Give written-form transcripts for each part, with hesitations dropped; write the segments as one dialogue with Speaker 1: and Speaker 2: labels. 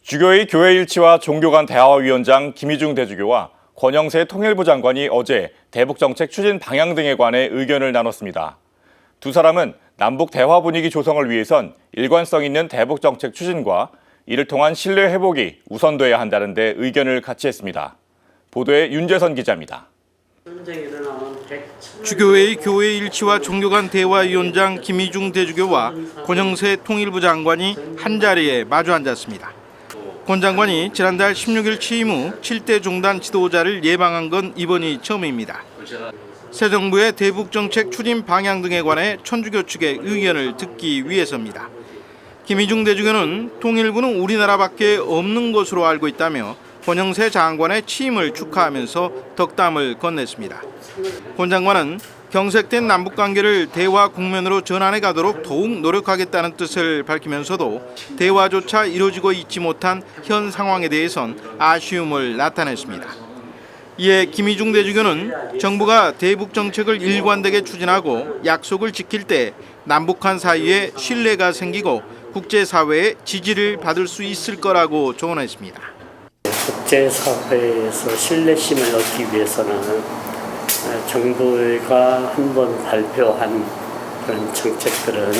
Speaker 1: 주교의 교회 일치와 종교 간 대화위원장 김희중 대주교와 권영세 통일부 장관이 어제 대북정책 추진 방향 등에 관해 의견을 나눴습니다. 두 사람은 남북 대화 분위기 조성을 위해선 일관성 있는 대북정책 추진과 이를 통한 신뢰 회복이 우선돼야 한다는 데 의견을 같이 했습니다. 보도에 윤재선 기자입니다.
Speaker 2: 주교회의 교회 일치와 종교 간 대화위원장 김희중 대주교와 권영세 통일부 장관이 한자리에 마주 앉았습니다. 권 장관이 지난달 16일 취임 후 7대 종단 지도자를 예방한 건 이번이 처음입니다. 새 정부의 대북정책 추진 방향 등에 관해 천주교 측의 의견을 듣기 위해서입니다. 김희중 대주교는 통일부는 우리나라밖에 없는 것으로 알고 있다며 권영세 장관의 취임을 축하하면서 덕담을 건넸습니다. 권 장관은 경색된 남북관계를 대화 국면으로 전환해 가도록 더욱 노력하겠다는 뜻을 밝히면서도 대화조차 이루어지고 있지 못한 현 상황에 대해선 아쉬움을 나타냈습니다. 이에 김희중 대주교는 정부가 대북 정책을 일관되게 추진하고 약속을 지킬 때 남북한 사이에 신뢰가 생기고 국제사회의 지지를 받을 수 있을 거라고 조언했습니다.
Speaker 3: 국제사회에서 신뢰심을 얻기 위해서는 정부가 한번 발표한 그런 정책들은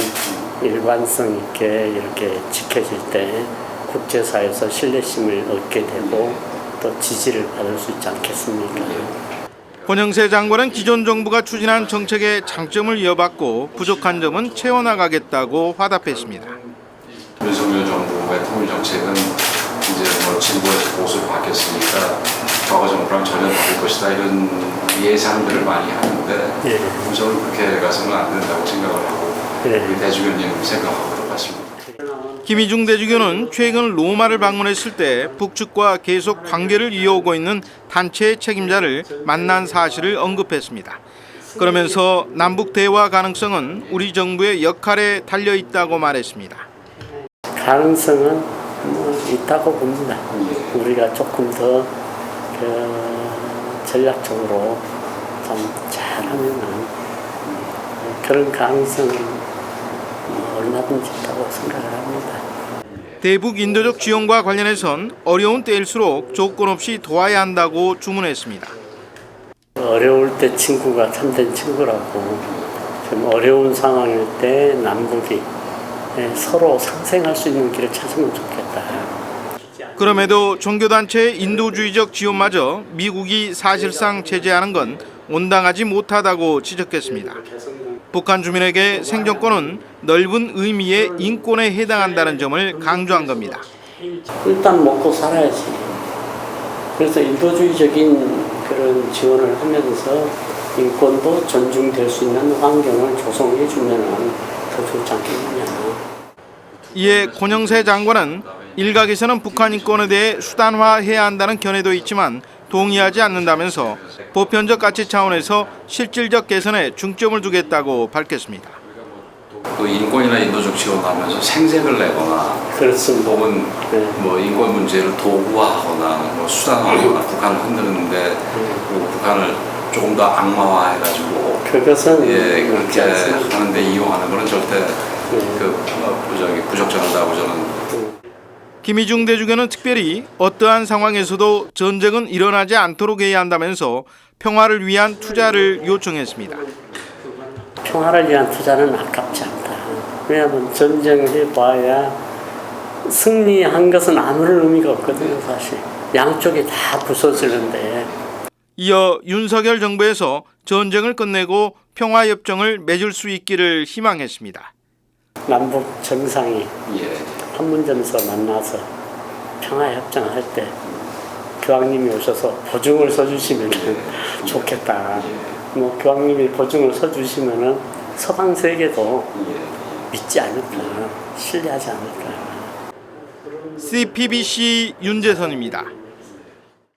Speaker 3: 일관성 있게 이렇게 지켜질 때 국제사회에서 신뢰심을 얻게 되고 또 지지를 받을 수 있지 않겠습니까?
Speaker 2: 권영세 장관은 기존 정부가 추진한 정책의 장점을 이어받고 부족한 점은 채워나가겠다고 화답했습니다.
Speaker 4: 윤석열 정부의 통일 정책은 이제 뭐 진보에서 보수로 바뀌었으니까 과거 정부랑 전혀 다를 것이다 이런 예상들을 많이 하는데 저는 그렇게 가서는 안 된다고 생각을 하고 우리 대주교님 생각하고 들어갔습니다.
Speaker 2: 김희중 대주교는 최근 로마를 방문했을 때 북측과 계속 관계를 이어오고 있는 단체의 책임자를 만난 사실을 언급했습니다. 그러면서 남북 대화 가능성은 우리 정부의 역할에 달려 있다고 말했습니다.
Speaker 3: 가능성은 있다고 봅니다. 우리가 조금 더 전략적으로 좀 잘하면은 그런 가능성은 얼마든지 있다고 생각을 합니다.
Speaker 2: 대북 인도적 지원과 관련해선 어려운 때일수록 조건 없이 도와야 한다고 주문했습니다.
Speaker 3: 어려울 때 친구가 참된 친구라고 좀 어려운 상황일 때 남북이 서로 상생할 수 있는 길을 찾으면 좋겠다.
Speaker 2: 그럼에도 종교단체의 인도주의적 지원마저 미국이 사실상 제재하는 건 온당하지 못하다고 지적했습니다. 북한 주민에게 생존권은 넓은 의미의 인권에 해당한다는 점을 강조한 겁니다.
Speaker 3: 일단 먹고 살아야지. 그래서 인도주의적인 그런 지원을 하면서 인권도 존중될 수 있는 환경을 조성해 주면 더 좋지 않겠느냐.
Speaker 2: 이에 권영세 장관은 일각에서는 북한 인권에 대해 수단화해야 한다는 견해도 있지만 동의하지 않는다면서 보편적 가치 차원에서 실질적 개선에 중점을 두겠다고 밝혔습니다.
Speaker 4: 그 인권이나 인도적 지원하면서 생색을 내거나
Speaker 3: 그렇습니다.
Speaker 4: 혹은 뭐 인권 문제를 도구화하거나 뭐 수단화하거나 북한을 흔드는데 그리고 북한을 조금 더 악마화해가지고
Speaker 3: 그것은
Speaker 4: 그렇게 하는데 이용하는 것은 절대 부적절하다고 저는.
Speaker 2: 김희중 대주교는 특별히 어떠한 상황에서도 전쟁은 일어나지 않도록 해야 한다면서 평화를 위한 투자를 요청했습니다.
Speaker 3: 평화를 위한 투자는 아깝지 않다. 왜냐하면 전쟁을 해봐야 승리한 것은 아무런 의미가 없거든요. 사실 양쪽이 다 부서지는데.
Speaker 2: 이어 윤석열 정부에서 전쟁을 끝내고 평화협정을 맺을 수 있기를 희망했습니다.
Speaker 3: 남북 정상이 판문점에서 만나서 평화협정을 할 때 교황님이 오셔서 보증을 서주시면 좋겠다. 뭐 교황님이 보증을 서주시면 서방 세계도 믿지 않을까, 신뢰하지 않을까.
Speaker 2: CPBC 윤재선입니다.